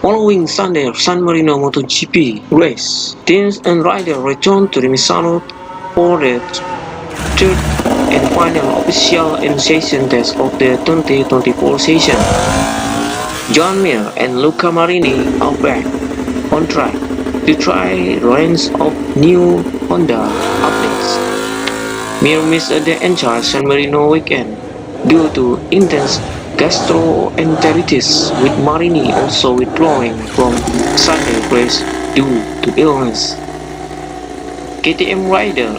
Following Sunday's San Marino MotoGP race, teams and riders returned to the Misano for the third and final official initiation test of the 2024 season. John Mir and Luca Marini are back on track to try a range of new Honda updates. Mir missed the entire San Marino weekend due to intense gastroenteritis, with Marini also withdrawing from Sunday race due to illness. KTM rider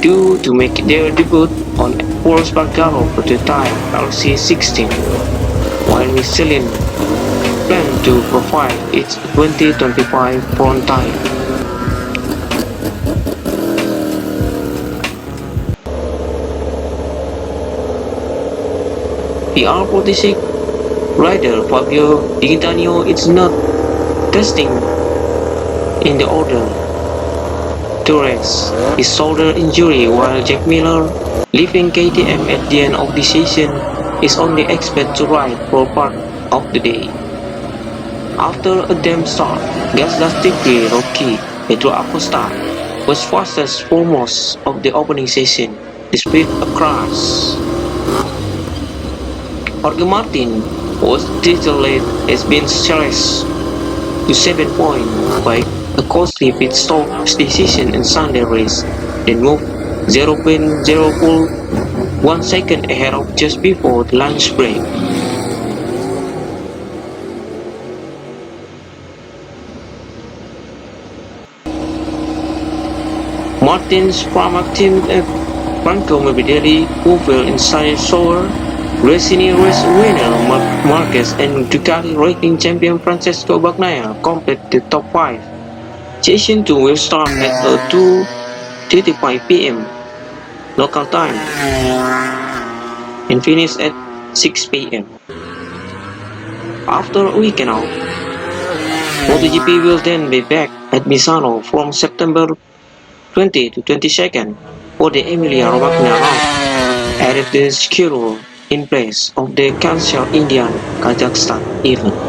due to make their debut on World Spargaro prototype LC16, while Michelin planned to provide its 2025 front tire. The R46 rider Fabio Di Giannantonio is not testing in the order to race his shoulder injury, while Jack Miller, leaving KTM at the end of the season, is only expected to ride for part of the day. After a damp start, Gazda's rookie Pedro Acosta was fastest for most of the opening session, despite a crash. Jorge Martin was declared as being slashed to 7 points by a costly pit stop decision in Sunday race, then moved 0.041 second ahead of just before the lunch break. Martin's Pramac team Franco Morbidelli, who fell inside Sauer, Gresini race winner Marquez and Ducati racing champion Francesco Bagnaia complete the top 5. Session 2 will start at 2:35 p.m. local time and finish at 6 p.m. After a weekend out, MotoGP will then be back at Misano from September 20 to 22nd for the Emilia-Romagna round, added the schedule in place of the cancelled Indian Kazakhstan event.